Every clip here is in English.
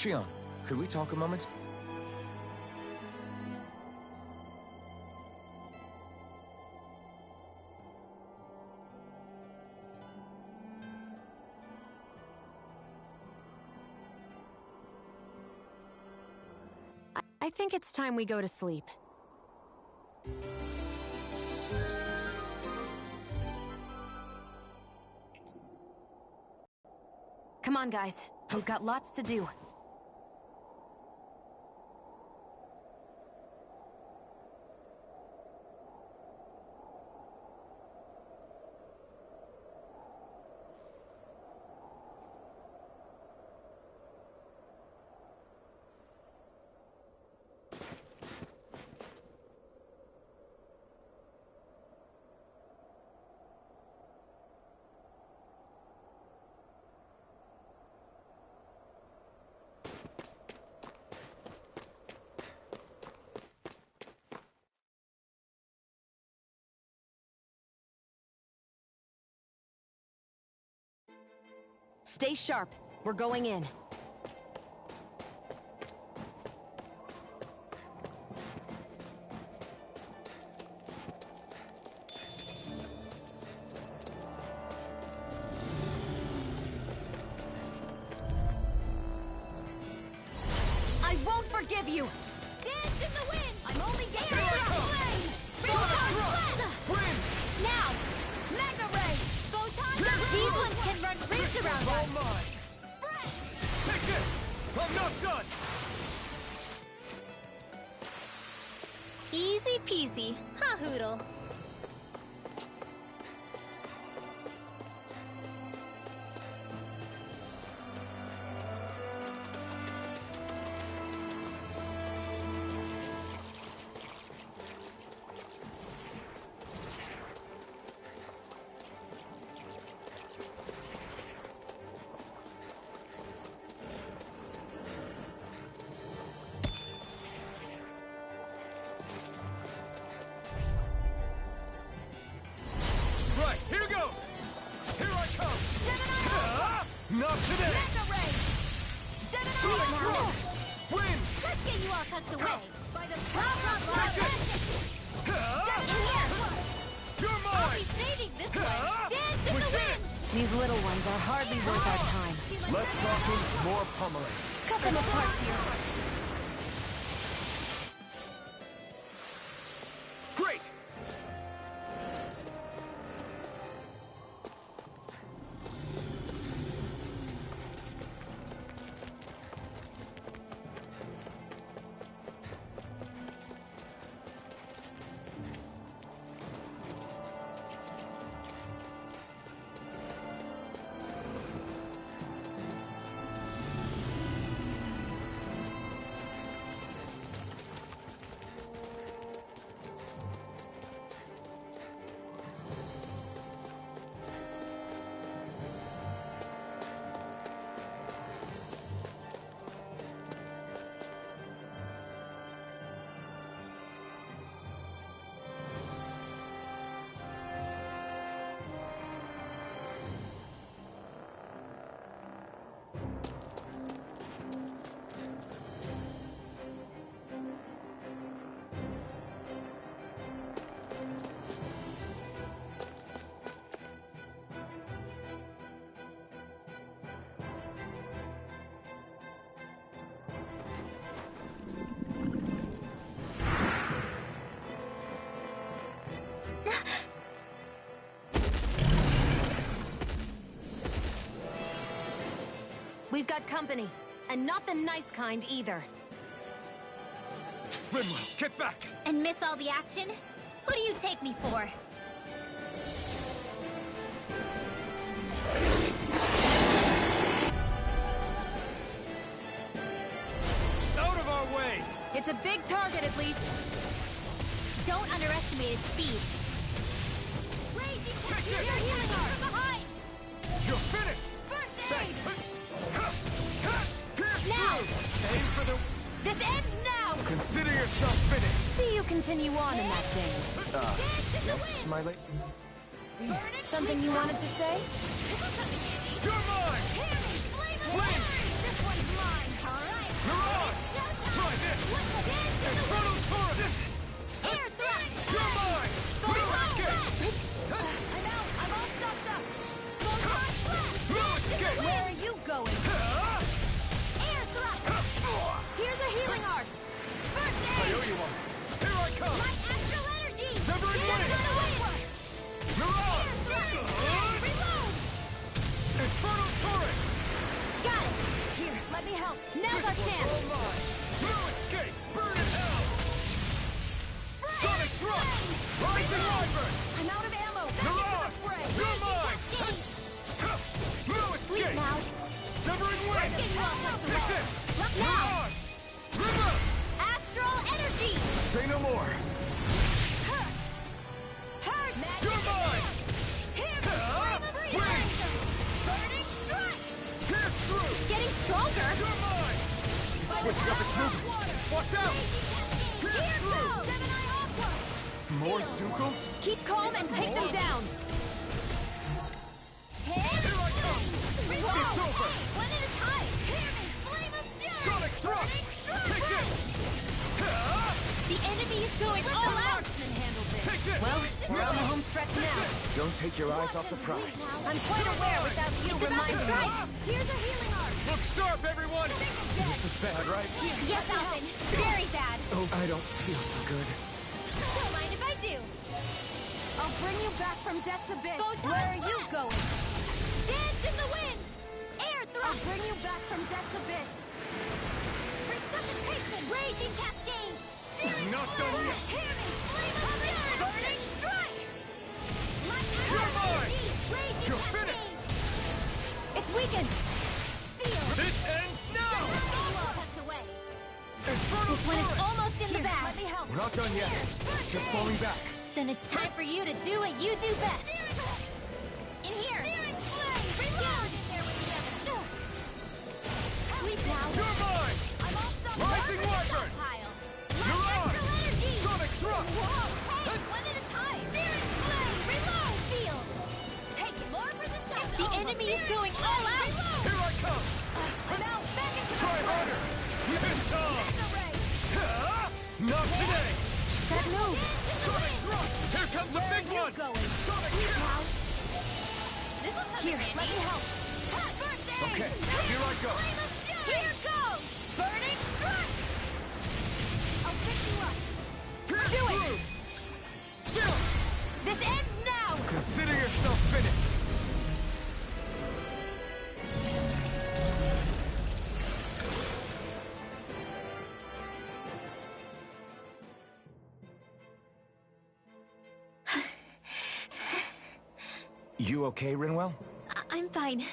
Shion, could we talk a moment? I think it's time we go to sleep. Come on, guys. We've got lots to do. Stay sharp. We're going in. I won't forgive you! Dance in the wind! I'm only getting flame! Win! Now! Mega Ray! These ones can run rings around All us! mine! Take this! I'm not done! Easy peasy, huh, Hoodle? Right, here goes! Here I come! Not today! Mega Ray! Sonic Rock! Win! Let's get you all tucked away. By the Take this! In here. You're I'll mine! be saving this one. Dance in We the did wind. it! These little ones are hardly worth our time. Less talking, more pummeling. Cut them apart here. Great! We've got company, and not the nice kind either. Rimwell, get back! And miss all the action? Who do you take me for? Out of our way! It's a big target, at least. Don't underestimate its speed. Take You're this! healing her! From behind! You're finished! First aid! Pierce Now! through! Aim for the... This ends now! Consider yourself finished! See you continue on in that thing. Yes, my lady? Something you wanted to say? You're mine! Flame Flame! This one's mine, Kara! more! Hurt! You're mine! Here! Win! Burning strike! Pierce through! Getting stronger. You're mine! Switching up its movements! Watch out! Pierce Here through! goes! Gemini Aqua! More Zuko's? Keep calm and take them down! Here I come! It's over! One at a time. Hear me! Flame of fury! Sonic thrust! Take this! The enemy is going all out. Marksman handled this. Take this! Well, we're on the home stretch now. Don't take your eyes off the prize. I'm quite aware without you reminding me. Here's a healing art. Look sharp, everyone! This is bad, right? Yes, Alvin. Very bad. Oh, I don't feel so good. Don't mind if I do. I'll bring you back from Death's Abyss. Photon Where are you blast. going? Dance in the wind. Air I'll thrust. bring you back from Death's Abyss. Resuscitation. Raging cascade. Not done yet! Hear me. Flame of fury. Burning strike. You're mine! Raging You're finished! cascade. It's weakened. Seal. This ends now! Tucked away. Infernal When it's Torrent! almost in the Let bag. me help. We're not done yet. Just falling back. Then it's time for you to do what you do best. In here. Reload. In there with the others. Sleep now. You're mine! I'm all done. Rising Wyvern! Pile. You're on! Energy. Sonic thrust! Whoa. Hey, one at a time. Searing flame. Reload. Seal. Take it. More for the stone. The enemy is going all out. Reload. Here I come! I'm out. Back into Try harder! It's on! the ray. Not today! That move. Sonic thrust! Here comes the big You one! going? Sonic thrust! This will come Here, in let handy. me help. Birthday. Okay, here I go! Here goes. Burning strike. I'll pick you up. Pierce Do it! through! Chill. This ends now. Consider yourself finished! You okay, Rinwell? I'm fine.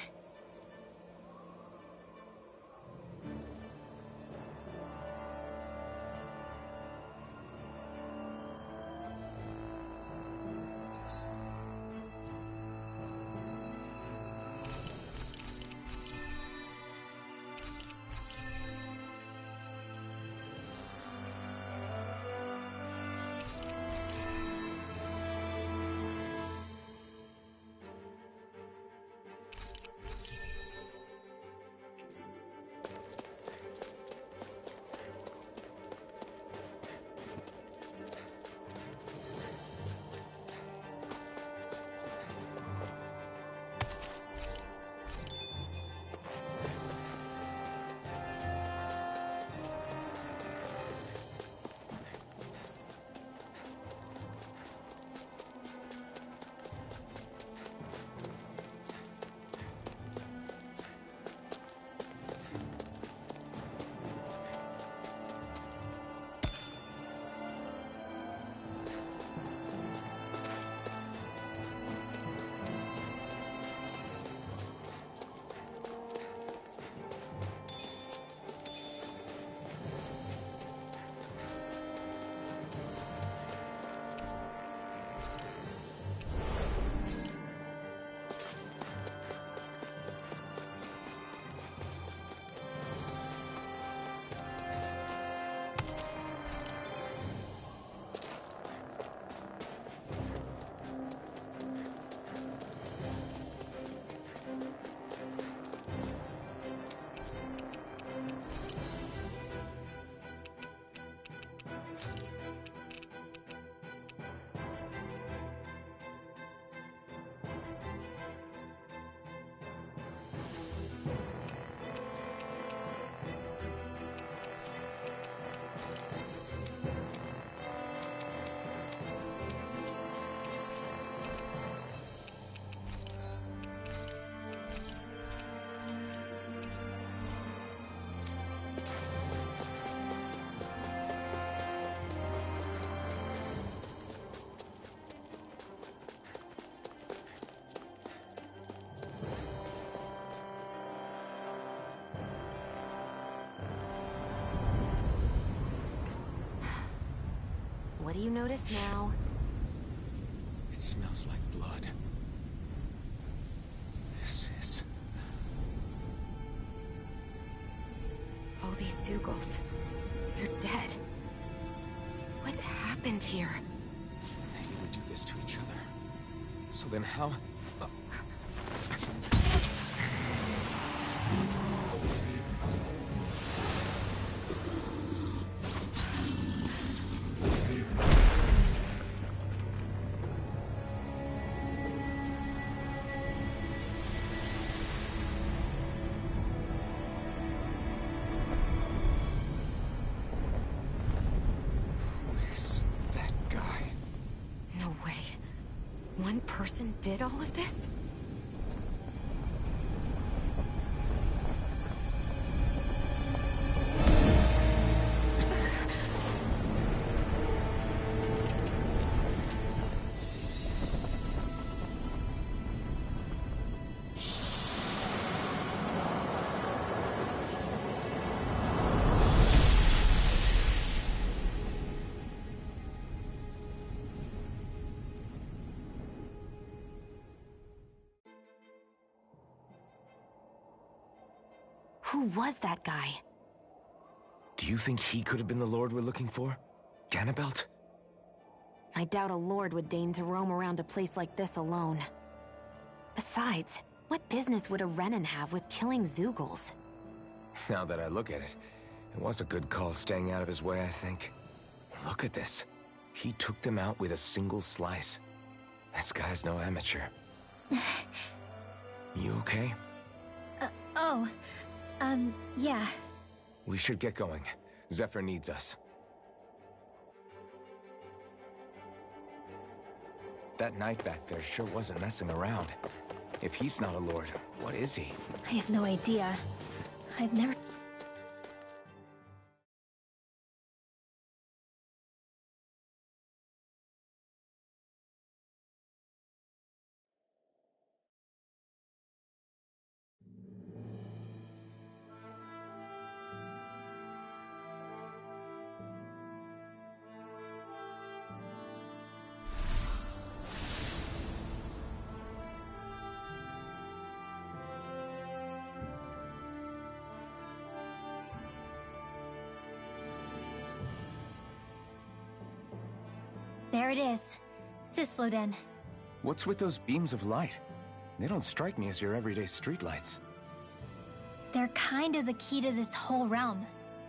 what do you notice now? It smells like blood. This is... All these Zeugles, they're dead. What happened here? They didn't do this to each other. So then how... One person did all of this? Who was that guy? Do you think he could have been the Lord we're looking for? Ganabelt? I doubt a lord would deign to roam around a place like this alone. Besides, what business would a Renan have with killing Zeugles? Now that I look at it, it was a good call staying out of his way, I think. Look at this. He took them out with a single slice. This guy's no amateur. You okay? Yeah. We should get going. Zephyr needs us. That knight back there sure wasn't messing around. If he's not a lord, what is he? I have no idea. I've never... There it is. Sisloden. What's with those beams of light? They don't strike me as your everyday streetlights. They're kind of the key to this whole realm.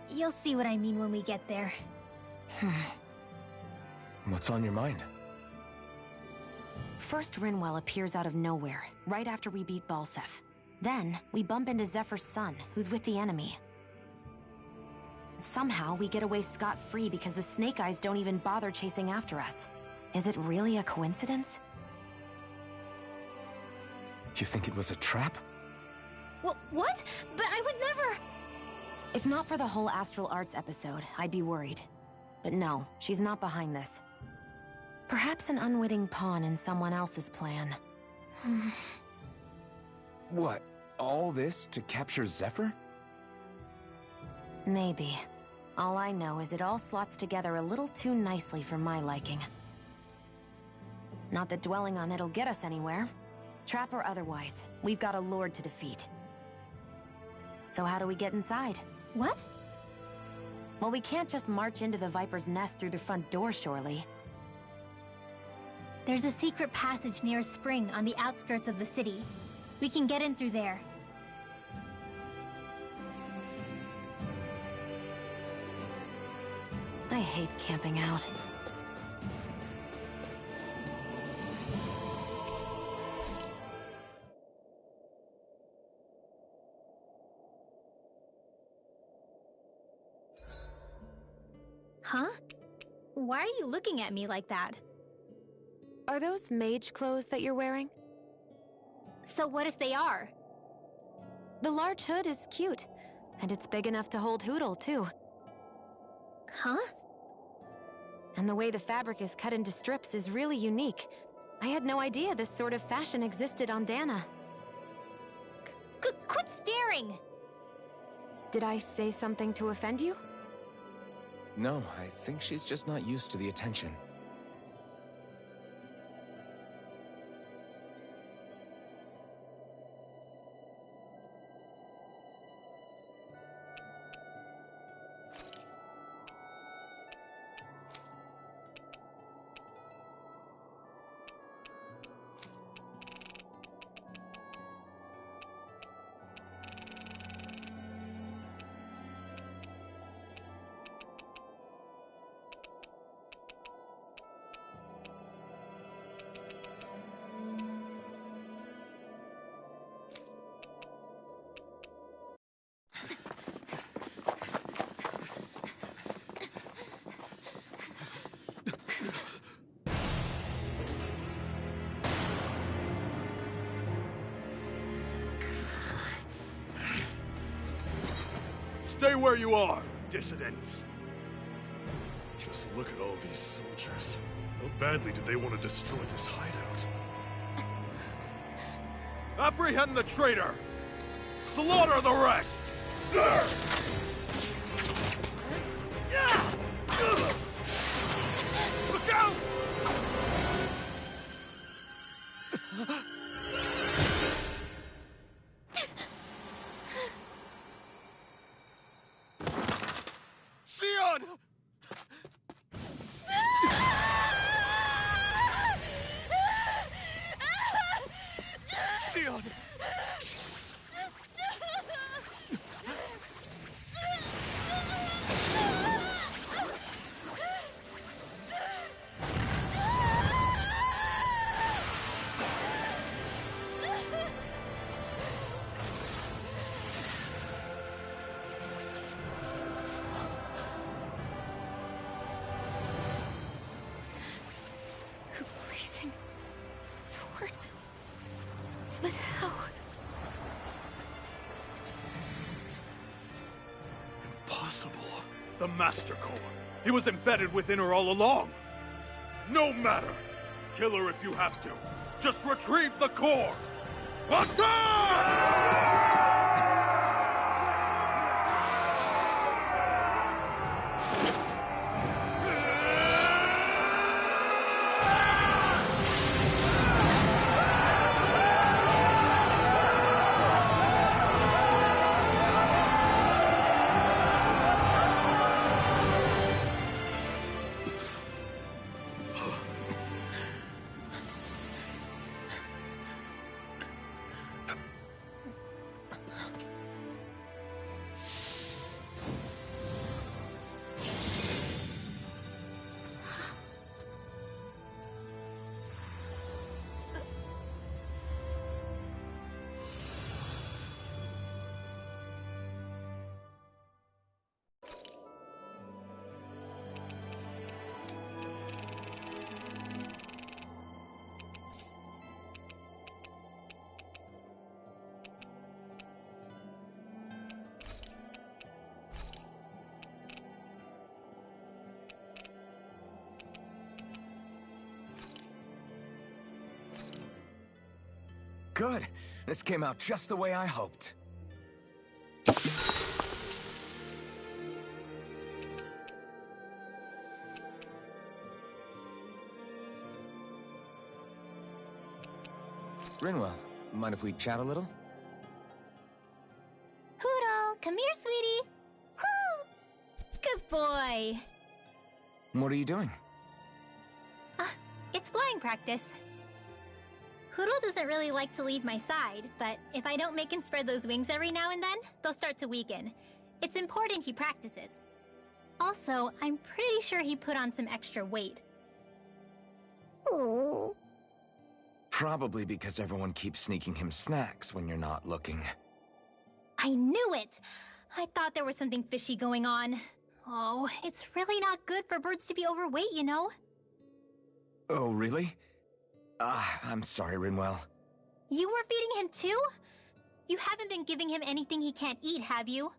You'll see what I mean when we get there. What's on your mind? First Rinwell appears out of nowhere, right after we beat Balseph. Then, we bump into Zephyr's son, who's with the enemy. Somehow, we get away scot-free because the Snake Eyes don't even bother chasing after us. Is it really a coincidence? You think it was a trap? What? But I would never... If not for the whole Astral Arts episode, I'd be worried. But no, she's not behind this. Perhaps an unwitting pawn in someone else's plan. What? All this to capture Zephyr? Maybe. All I know is it all slots together a little too nicely for my liking. Not that dwelling on it'll get us anywhere. Trap or otherwise, we've got a lord to defeat. So how do we get inside? What? Well, we can't just march into the Viper's nest through the front door, surely. There's a secret passage near a spring on the outskirts of the city. We can get in through there. I hate camping out. Huh? Why are you looking at me like that? Are those mage clothes that you're wearing? So what if they are? The large hood is cute, and it's big enough to hold Hootle, too. Huh? And the way the fabric is cut into strips is really unique. I had no idea this sort of fashion existed on Dana. Quit staring! Did I say something to offend you? No, I think she's just not used to the attention. Stay where you are, dissidents. Just look at all these soldiers. How badly did they want to destroy this hideout? Apprehend the traitor! Slaughter the rest! Look out! Sion! Sion! A blazing sword. But how? Impossible. The Master Core. He was embedded within her all along. No matter. Kill her if you have to. Just retrieve the core. Attack! Good. This came out just the way I hoped. Rinwell, mind if we chat a little? Huro, come here, sweetie. Woo! Good boy. What are you doing? It's flying practice. Huro doesn't really like to leave my side, but if I don't make him spread those wings every now and then, they'll start to weaken. It's important he practices. Also, I'm pretty sure he put on some extra weight. Ooh. Probably because everyone keeps sneaking him snacks when you're not looking. I knew it! I thought there was something fishy going on. Oh, it's really not good for birds to be overweight, you know? Oh, really? I'm sorry, Rinwell. You were feeding him too? You haven't been giving him anything he can't eat, have you?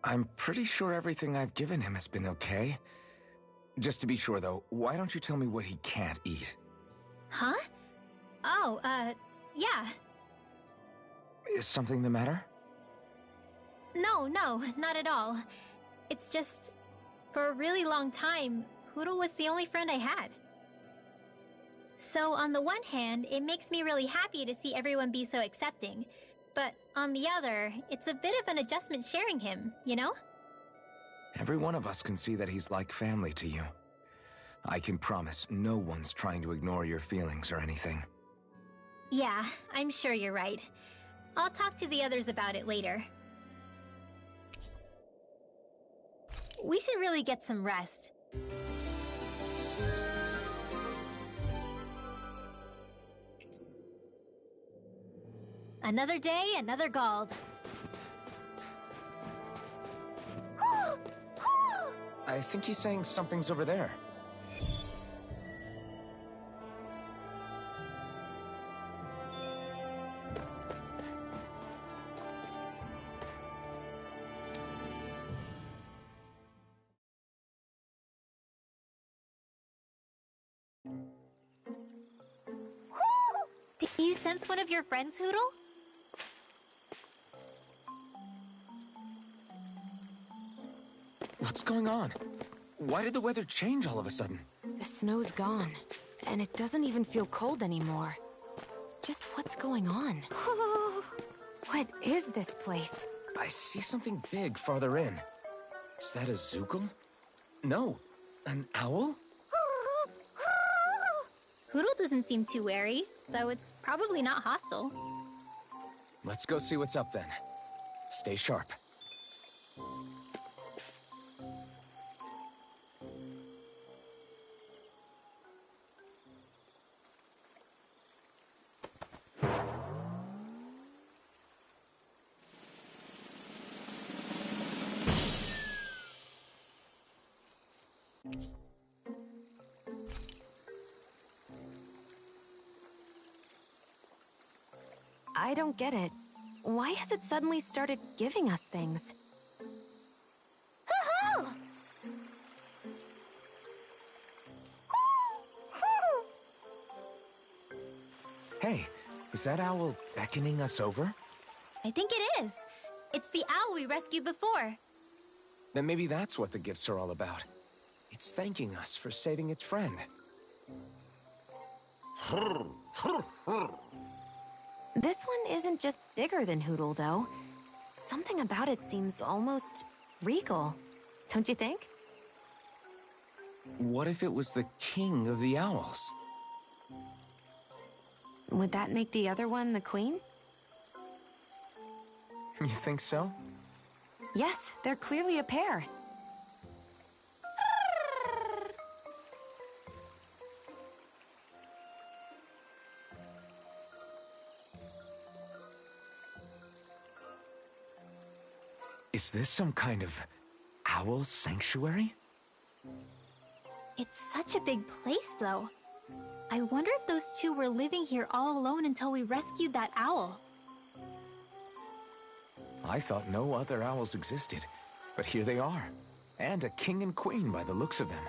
I'm pretty sure everything I've given him has been okay. Just to be sure, though, why don't you tell me what he can't eat? Huh? Oh, yeah. Is something the matter? No, not at all. It's just... For a really long time, Hoodle was the only friend I had. So on the one hand, it makes me really happy to see everyone be so accepting. But on the other, it's a bit of an adjustment sharing him, you know? Every one of us can see that he's like family to you. I can promise no one's trying to ignore your feelings or anything. Yeah, I'm sure you're right. I'll talk to the others about it later. We should really get some rest. Another day, another Gald. I think he's saying something's over there. Do you sense one of your friends, Hoodle? What's going on? Why did the weather change all of a sudden? The snow's gone, and it doesn't even feel cold anymore. Just what's going on? What is this place? I see something big farther in. Is that a Zookle? No, an owl? Hoodle doesn't seem too wary, so it's probably not hostile. Let's go see what's up then. Stay sharp. I don't get it. Why has it suddenly started giving us things? Hey, is that owl beckoning us over? I think it is. It's the owl we rescued before. Then maybe that's what the gifts are all about. It's thanking us for saving its friend. This one isn't just bigger than Hoodle, though. Something about it seems almost regal, don't you think? What if it was the king of the owls? Would that make the other one the queen? You think so? Yes, they're clearly a pair. Is this some kind of owl sanctuary? It's such a big place, though. I wonder if those two were living here all alone until we rescued that owl. I thought no other owls existed, but here they are. And a king and queen by the looks of them.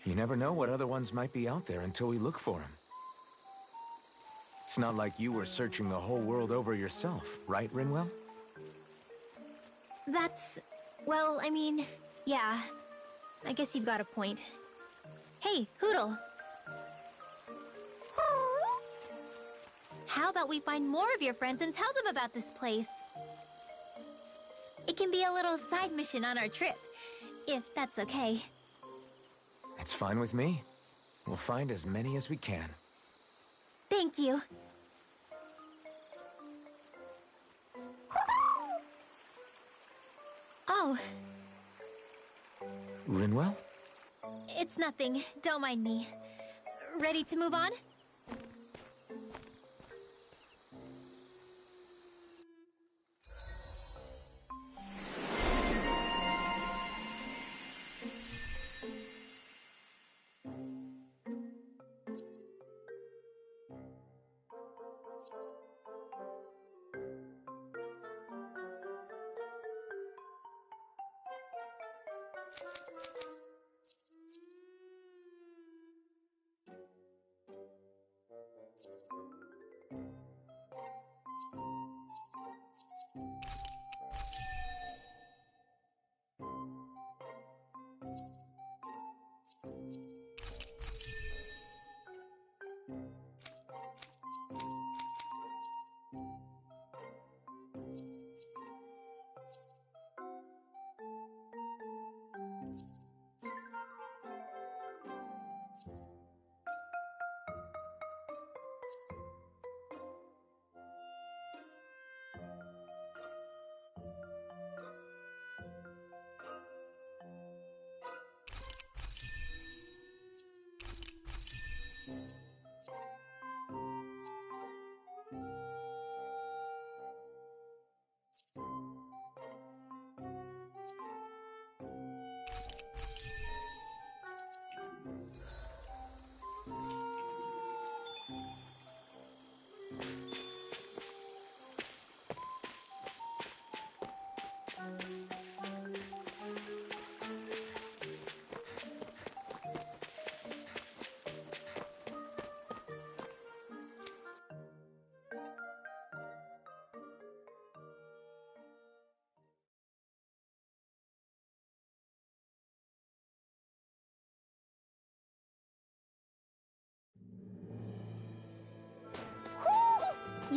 You never know what other ones might be out there until we look for them. It's not like you were searching the whole world over yourself, right, Rinwell? That's... well, I mean, yeah. I guess you've got a point. Hey, Hoodle. How about we find more of your friends and tell them about this place? It can be a little side mission on our trip, if that's okay. It's fine with me. We'll find as many as we can. Thank you. Oh, Rinwell? it's nothing. Don't mind me. Ready to move on?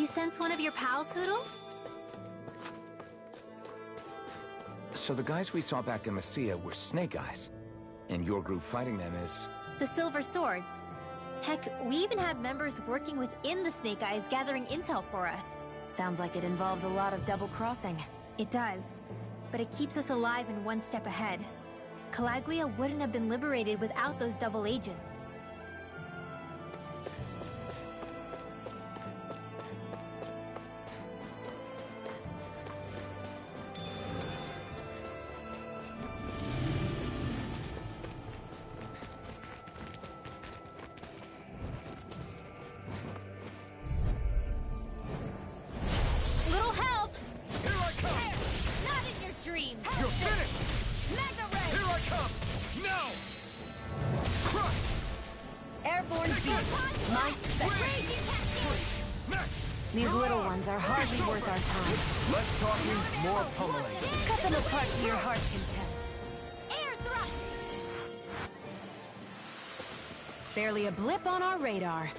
You sense one of your pals, Hoodle? So the guys we saw back in Messia were Snake Eyes, and your group fighting them is... The Silver Swords. Heck, we even have members working within the Snake Eyes gathering intel for us. Sounds like it involves a lot of double-crossing. It does, but it keeps us alive and one step ahead. Calaglia wouldn't have been liberated without those double agents. Little help! Here I come! Not in your dreams! You're finished! Mega Ray! Here I come! Now! Crush! Airborne beast! My special! Next! These little ones are hardly worth our time. Less talking, more pummeling. Cut them apart to your heart's content. Air thrust! Barely a blip on our radar.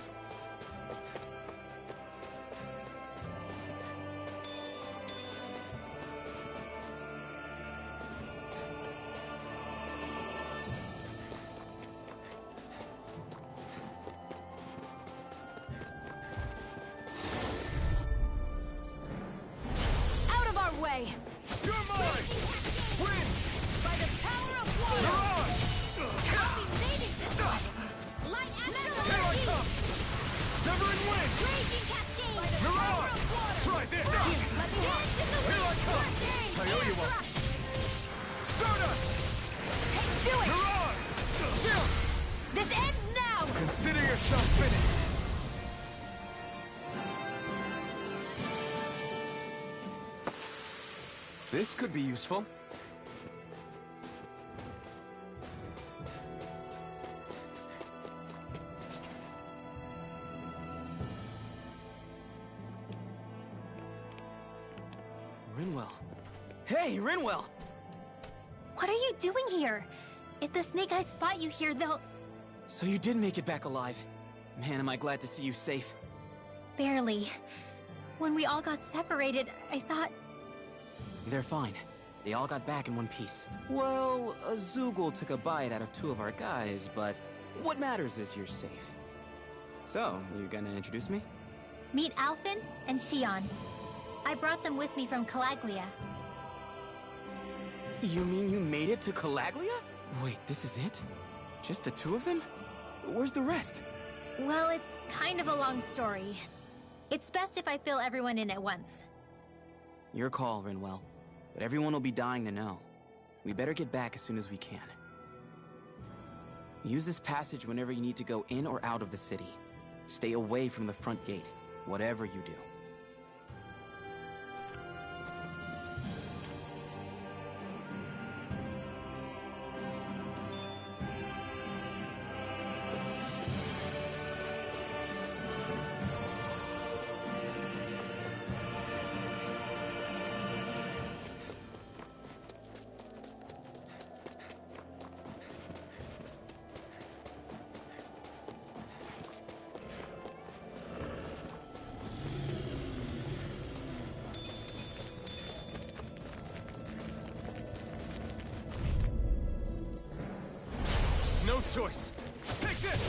Out of our way! You're mine! Win! By the power of You're water! on! Light Here I come! Severing wind! Raging Cascade! You're on! Try this! Here I come! I owe you one! Stardust! Do it! You're on! This ends now! Consider yourself finished! This could be useful. Rinwell. Hey, Rinwell! What are you doing here? If the Snake Eyes spot you here, they'll... So you did make it back alive. Man, am I glad to see you safe. Barely. When we all got separated, I thought... They're fine. They all got back in one piece. Well, a Zoogle took a bite out of two of our guys, but what matters is you're safe. So, you gonna introduce me? Meet Alphen and Shion. I brought them with me from Calaglia. You mean you made it to Calaglia? Wait, this is it? Just the two of them? Where's the rest? Well, it's kind of a long story. It's best if I fill everyone in at once. Your call, Rinwell. But everyone will be dying to know. We better get back as soon as we can. Use this passage whenever you need to go in or out of the city. Stay away from the front gate, whatever you do. No choice! Take this!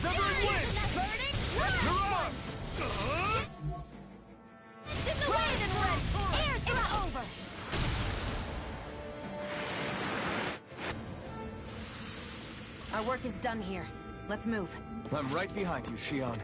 Severing wind! You're on! It's over! Our work is done here. Let's move. I'm right behind you, Shion.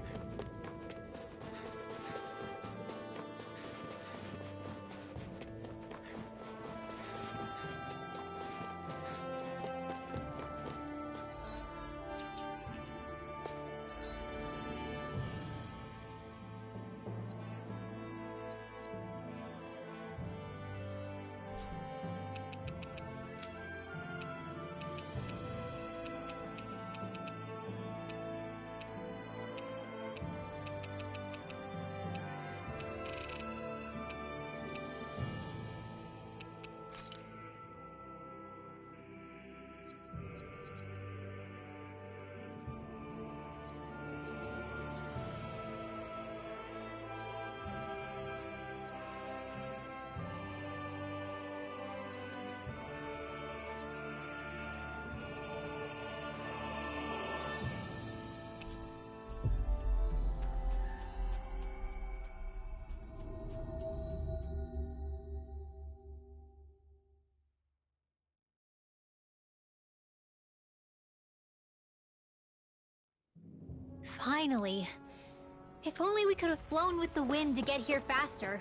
Finally. If only we could have flown with the wind to get here faster.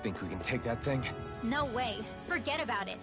Think we can take that thing? No way. Forget about it.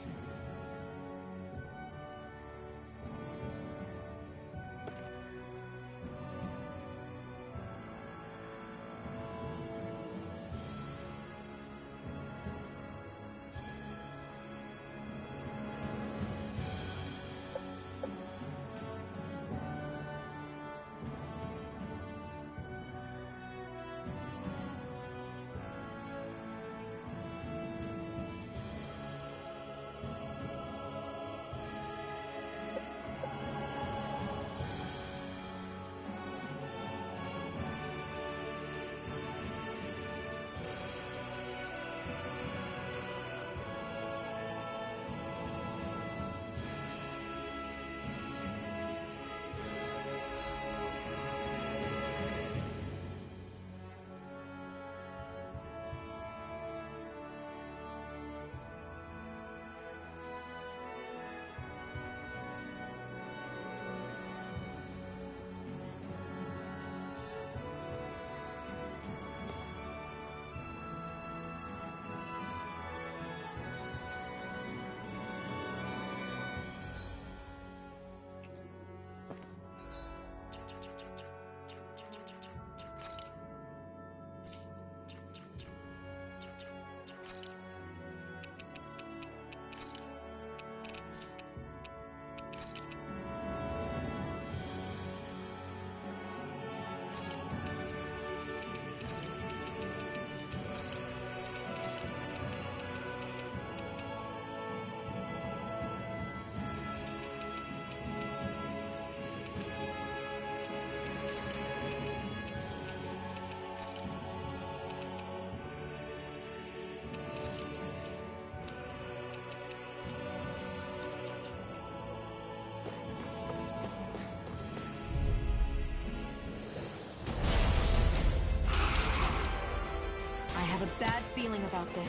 I have a bad feeling about this.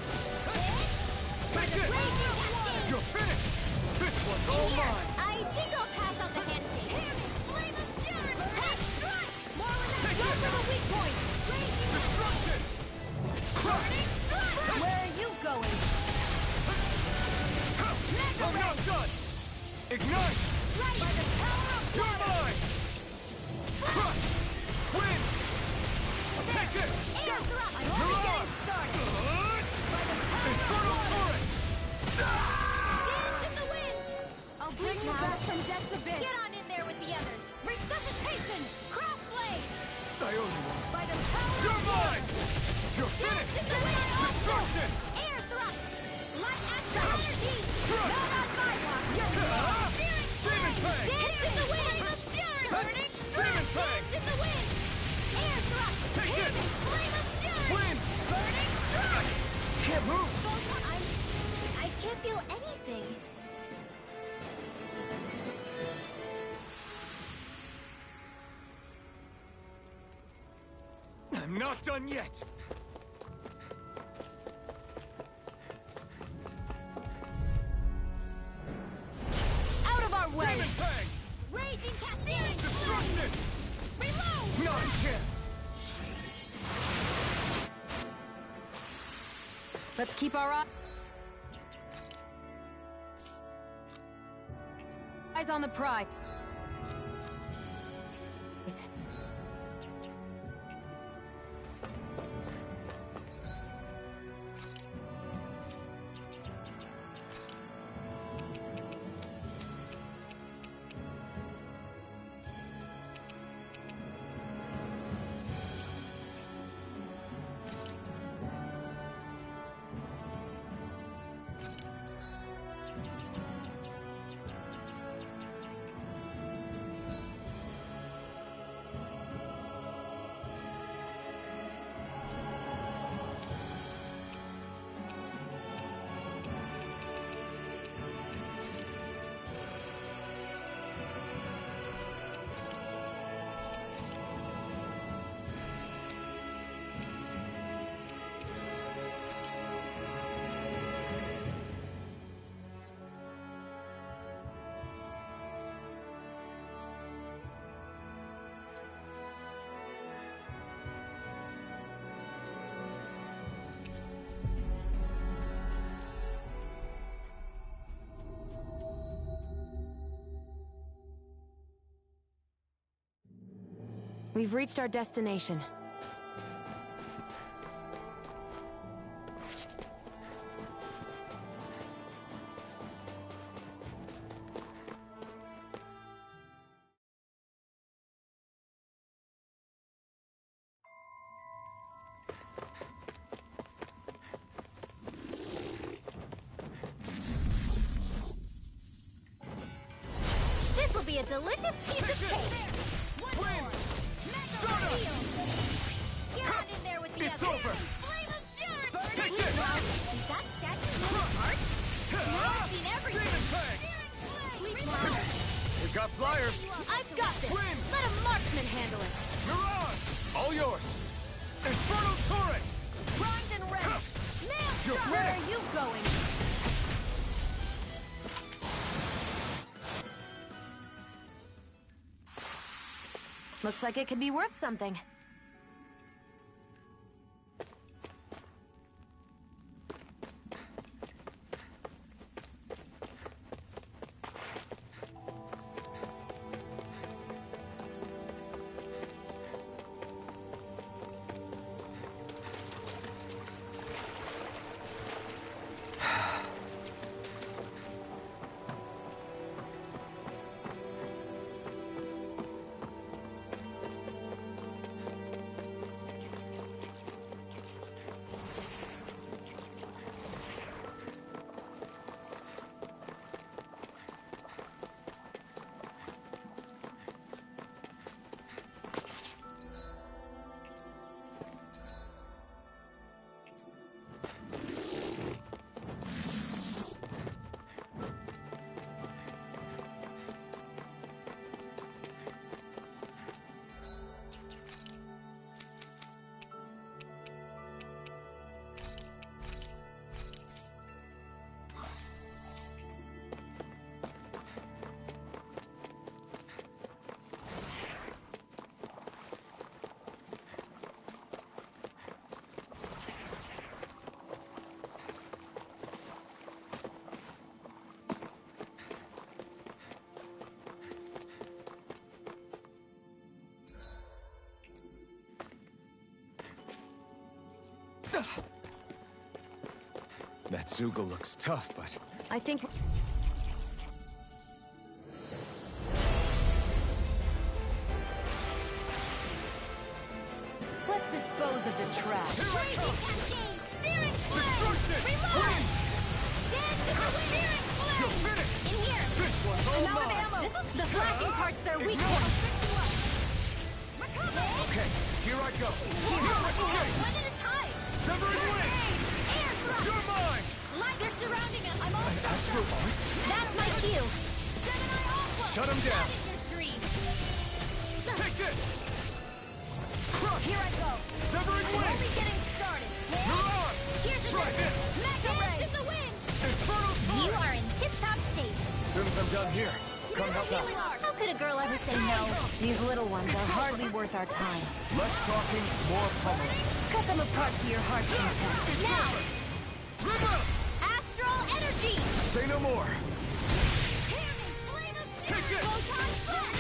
Take it! You're finished! This one's all mine! I think I'll pass on the handshake. Flame of fury! Hey, strike! More with that. Take Go it! for the weak point. Destruction! Burning strike! Where are you going? I'm not done! Ignite! Right by the power of You're mine! Crush! Win! Take it! air thrust. I'm You're only on! getting started. Infernal Torrent! Dance in the wind. I'll bring you back from death's abyss. Get on in there with the others. Resuscitation! Crossblade. I owe you one. By the power You're of mine! You're Dance finished! in the wind. Destruction! Air thrust. Light astral energy. Crush! Not on my watch. You're Searing Demon flame. Fang! Dance in the wind. Flame of fury. Burning Demon Fang! Dance in the wind. Air thrust. Take it! Flame of fury. Win! Burning strike. Can't move! I can't feel anything. I'm not done yet! Out of our way! Demon Fang! Raging Searing Destruction! Reload. Not a chance! Let's keep our eyes on the prize. We've reached our destination. This'll be a delicious piece of cake! Get on in there with the It's others. over. Flame of fury! Take this! Is that statue really art? Now I've seen everything! Demon Fang! Sweet mom! We've got flyers! I've got this! Wind! Let a marksman handle it! Mirage! All yours! Infernal Torrent! Grind and rest! You're Where finished! are you going? Looks like it could be worth something. That Zoogle looks tough, but... I think... Let's dispose of the trash. Crazy cascade! Searing flame! Destruction! Reload! Dead to the searing flame! You're finished! In here! This one's all I'm out of mine! ammo! The flashing part's their weak Ignore point! Okay, here I go! One at a time! Severing wing! Air thrust! You're mine! Light, they're surrounding us! I'm all An astral art? That's my cue! Gemini Aqua! Shut him down! That is your dream! Take this! Crush! Here I go! Severing I'm wing! only getting started! Mirage! Here's the Try this! Mega Ray! In the wind! Infernal You Torrent! are in tip-top shape! As soon as I'm done here, come help out. How could a girl ever say no? These little ones are hardly worth our time. Less talking, more pummeling. Cut them apart to your heart's content. Now! River! Astral energy! Say no more. Take it!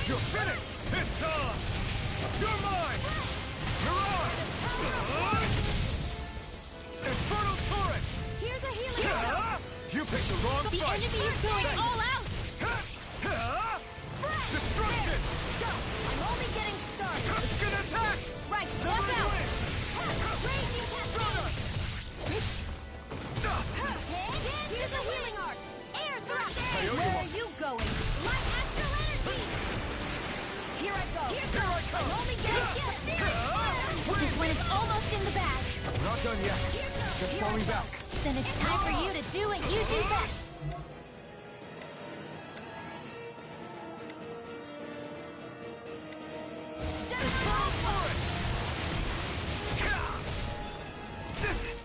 You're finished! It's gone! You're mine! Mirage! Infernal Torrent! Here's a healing spell! You picked the wrong The fight! enemy is going all out! Destruction! Go! I'm only getting started! Tuscan attack! Right, watch Severing out! wing! Raging cascade! Here's a healing arc! Air thrust! Where are you going? Light astral energy! Here I go. Here I come! I'm only getting This one is almost in the bag! We're not done yet. Just falling back. Then it's time for you to do what you do best!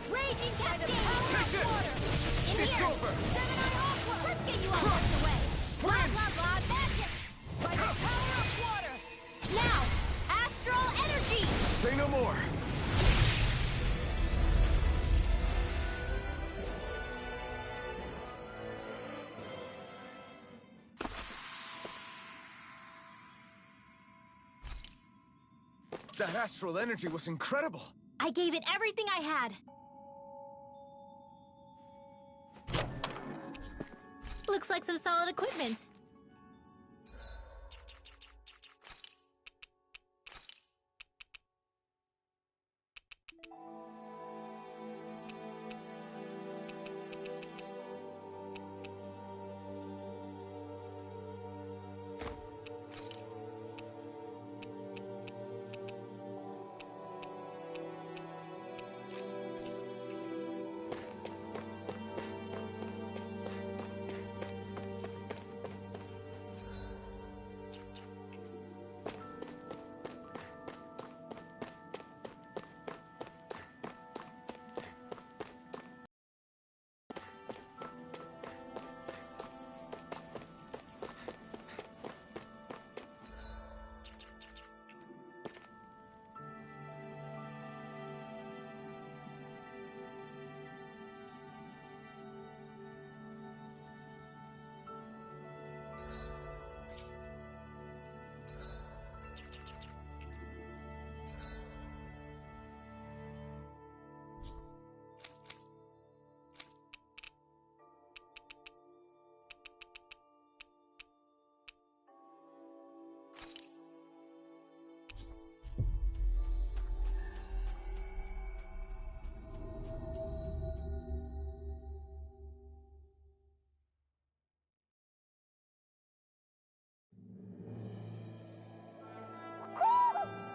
Raging cascade! Water! In It's here! over! Gemini Aqua! Let's get you all out the way! Blah, blah, blah, magic! By the power of water! Now, astral energy! Say no more. That astral energy was incredible. I gave it everything I had. Looks like some solid equipment.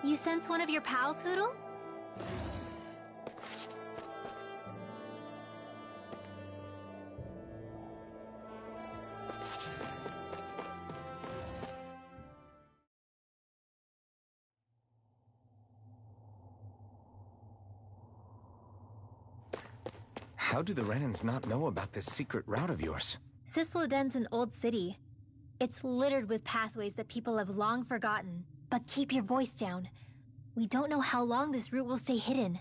You sense one of your pals, Hoodle? How do the Renans not know about this secret route of yours? Cisloden's an old city. It's littered with pathways that people have long forgotten. But keep your voice down. We don't know how long this route will stay hidden.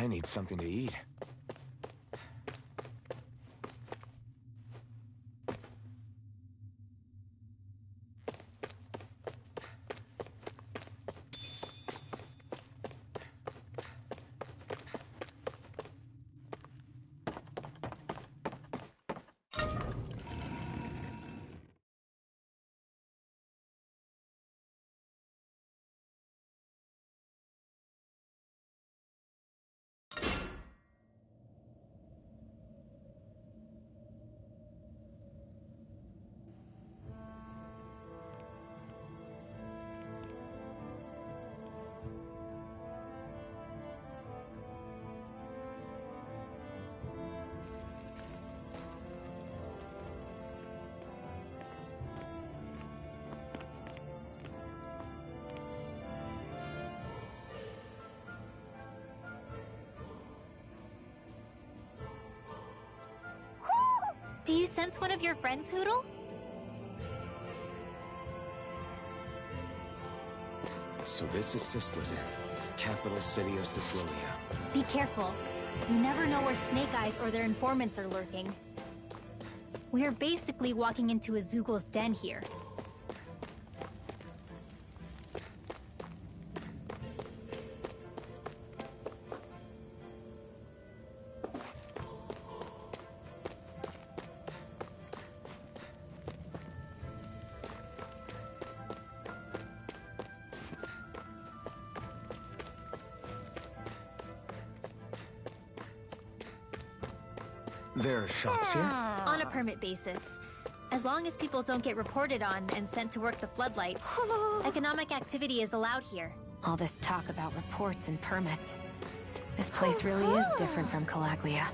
I need something to eat. Do you sense one of your friends, Hoodle? So this is Cisloden, capital city of Cislonia. Be careful. You never know where Snake Eyes or their informants are lurking. We are basically walking into a Zoogl's den here. There are shops here? On a permit basis. As long as people don't get reported on and sent to work the floodlights, economic activity is allowed here. All this talk about reports and permits. This place really is different from Calaglia.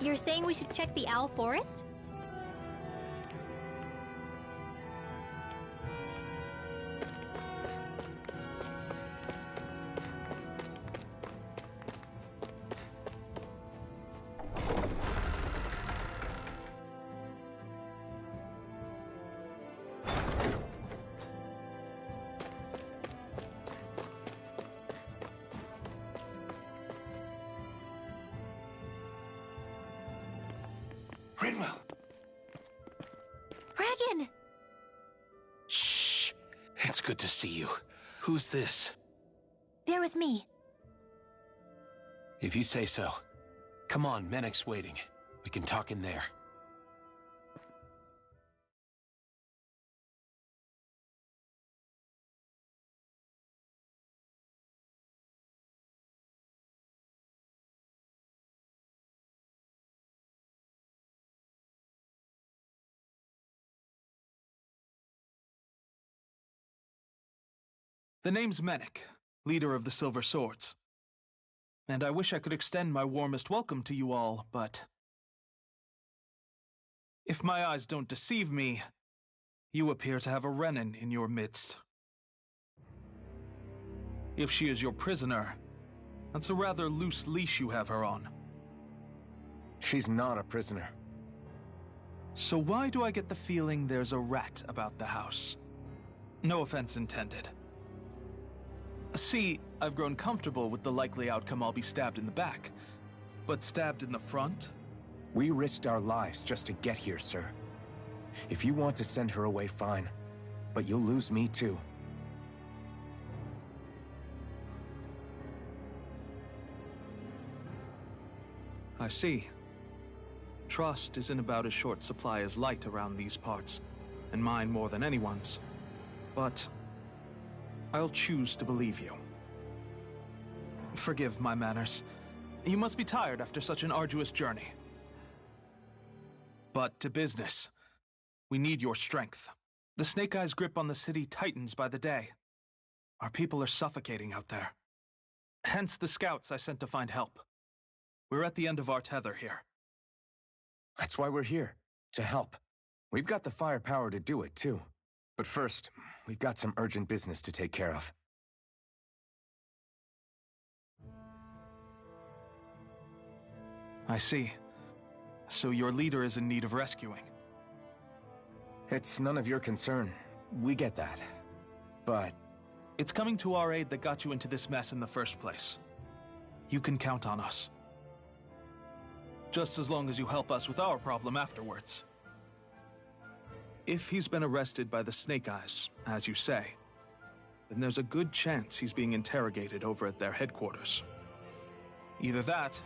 You're saying we should check the Owl Forest? Rinwell! Dragon! Shh! It's good to see you. Who's this? They're with me. If you say so. Come on, Menek's waiting. We can talk in there. The name's Menek, leader of the Silver Swords. And I wish I could extend my warmest welcome to you all, but if my eyes don't deceive me, you appear to have a Renin in your midst. If she is your prisoner, that's a rather loose leash you have her on. She's not a prisoner. So why do I get the feeling there's a rat about the house? No offense intended. See, I've grown comfortable with the likely outcome I'll be stabbed in the back. But stabbed in the front? We risked our lives just to get here, sir. If you want to send her away, fine. But you'll lose me too. I see. Trust isn't about as short supply as light around these parts, and mine more than anyone's. But I'll choose to believe you. Forgive my manners. You must be tired after such an arduous journey. But to business. We need your strength. The Snake Eyes' grip on the city tightens by the day. Our people are suffocating out there. Hence the scouts I sent to find help. We're at the end of our tether here. That's why we're here, to help. We've got the firepower to do it, too. But first, we've got some urgent business to take care of. I see. So your leader is in need of rescuing. It's none of your concern. We get that. But it's coming to our aid that got you into this mess in the first place. You can count on us. Just as long as you help us with our problem afterwards. If he's been arrested by the Snake Eyes, as you say, then there's a good chance he's being interrogated over at their headquarters. Either that,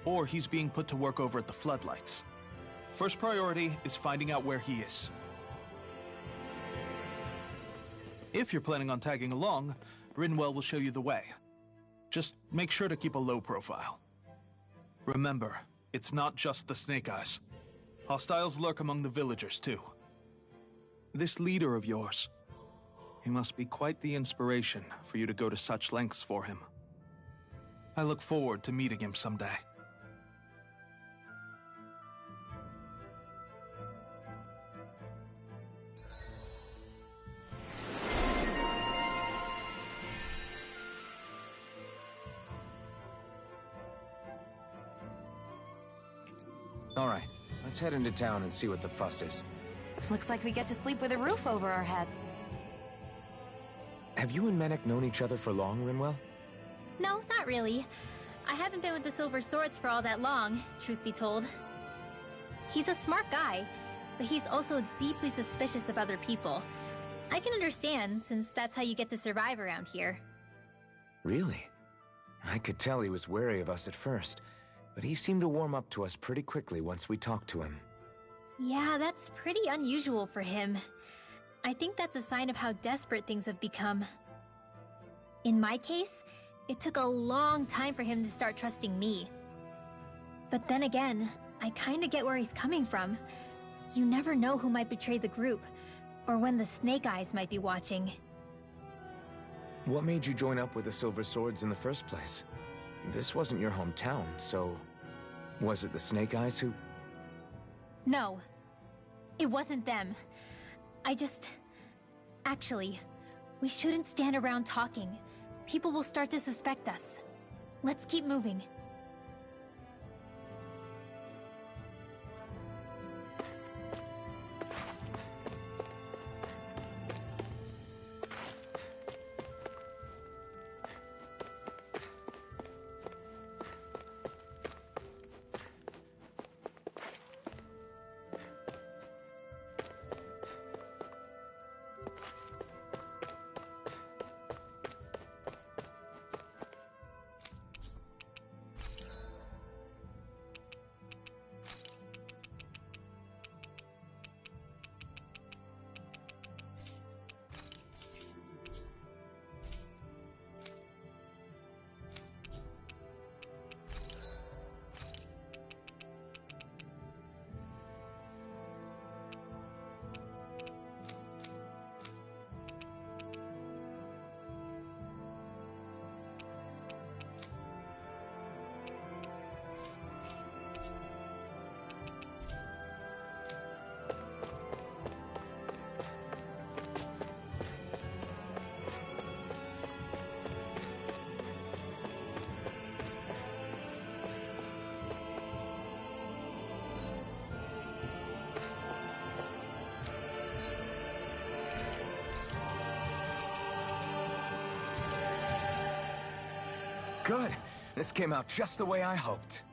or he's being put to work over at the Floodlights. First priority is finding out where he is. If you're planning on tagging along, Rinwell will show you the way. Just make sure to keep a low profile. Remember, it's not just the Snake Eyes. Hostiles lurk among the villagers, too. This leader of yours, he must be quite the inspiration for you to go to such lengths for him. I look forward to meeting him someday. all right, let's head into town and see what the fuss is. Looks like we get to sleep with a roof over our head. Have you and Menek known each other for long, Rinwell? No, not really. I haven't been with the Silver Swords for all that long, truth be told. He's a smart guy, but he's also deeply suspicious of other people. I can understand, since that's how you get to survive around here. Really? I could tell he was wary of us at first, but he seemed to warm up to us pretty quickly once we talked to him. Yeah, that's pretty unusual for him. I think that's a sign of how desperate things have become. In my case, it took a long time for him to start trusting me. But then again, I kinda get where he's coming from. You never know who might betray the group, or when the Snake Eyes might be watching. What made you join up with the Silver Swords in the first place? This wasn't your hometown, so... was it the Snake Eyes who... No. It wasn't them. Actually, we shouldn't stand around talking. People will start to suspect us. Let's keep moving. Good. This came out just the way I hoped.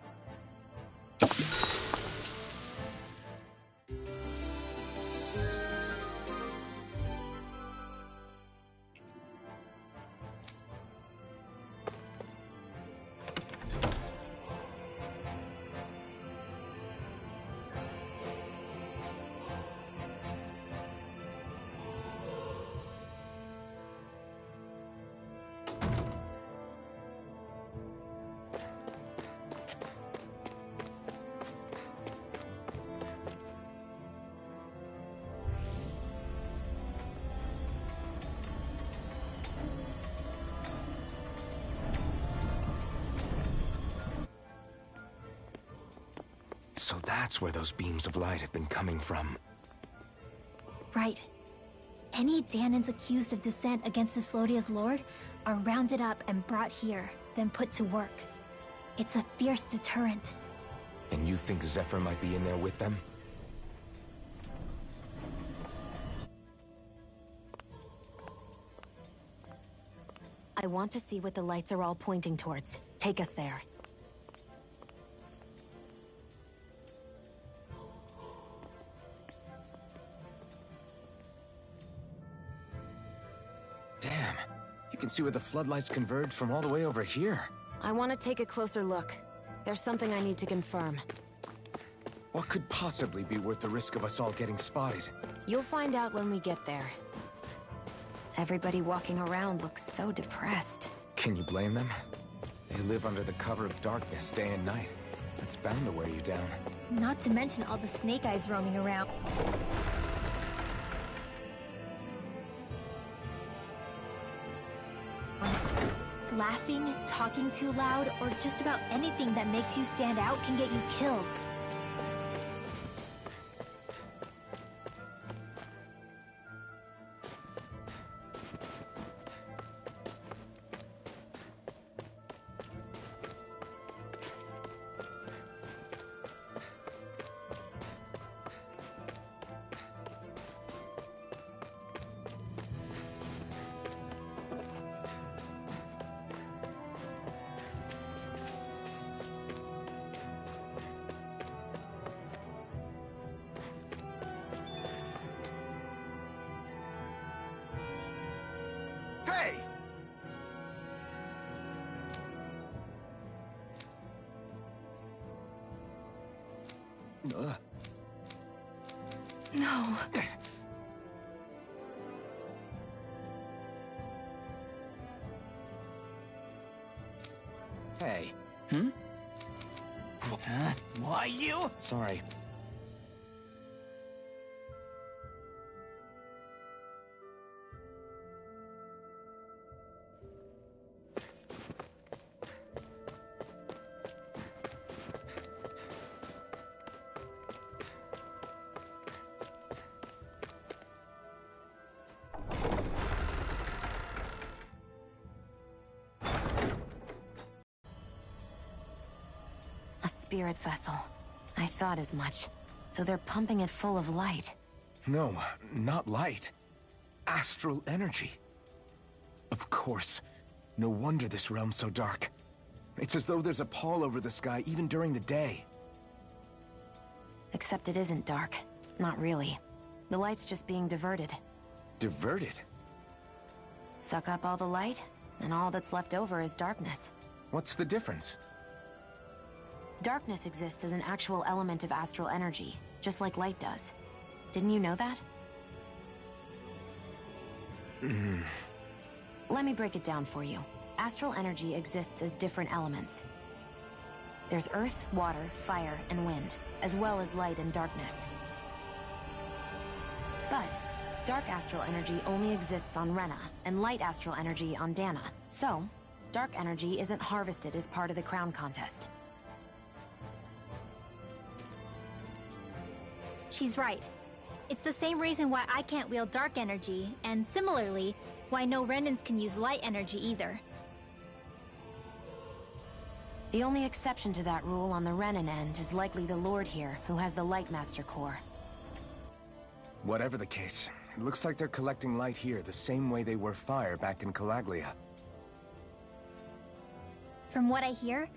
So that's where those beams of light have been coming from. Right. Any Danans accused of dissent against Islodia's lord are rounded up and brought here, then put to work. It's a fierce deterrent. And you think Zephyr might be in there with them? I want to see what the lights are all pointing towards. Take us there. Damn. You can see where the floodlights converge from all the way over here. I want to take a closer look. There's something I need to confirm. What could possibly be worth the risk of us all getting spotted? You'll find out when we get there. Everybody walking around looks so depressed. Can you blame them? They live under the cover of darkness day and night. That's bound to wear you down. Not to mention all the snake eyes roaming around. Laughing, talking too loud, or just about anything that makes you stand out can get you killed. Hey! No. Hey. Huh? Why you? Sorry. A spirit vessel. I thought as much. So they're pumping it full of light. No, not light. Astral energy. Of course. No wonder this realm's so dark. It's as though there's a pall over the sky even during the day. Except it isn't dark. Not really. The light's just being diverted. Diverted? Suck up all the light, and all that's left over is darkness. What's the difference? Darkness exists as an actual element of astral energy, just like light does. Didn't you know that? Let me break it down for you. Astral energy exists as different elements. There's earth, water, fire, and wind, as well as light and darkness. But dark astral energy only exists on Rena, and light astral energy on Dana. So, dark energy isn't harvested as part of the crown contest. She's right. It's the same reason why I can't wield dark energy, and similarly, why no Renans can use light energy either. The only exception to that rule on the Renan end is likely the Lord here, who has the Light Master core. Whatever the case, it looks like they're collecting light here the same way they were fire back in Calaglia. From what I hear,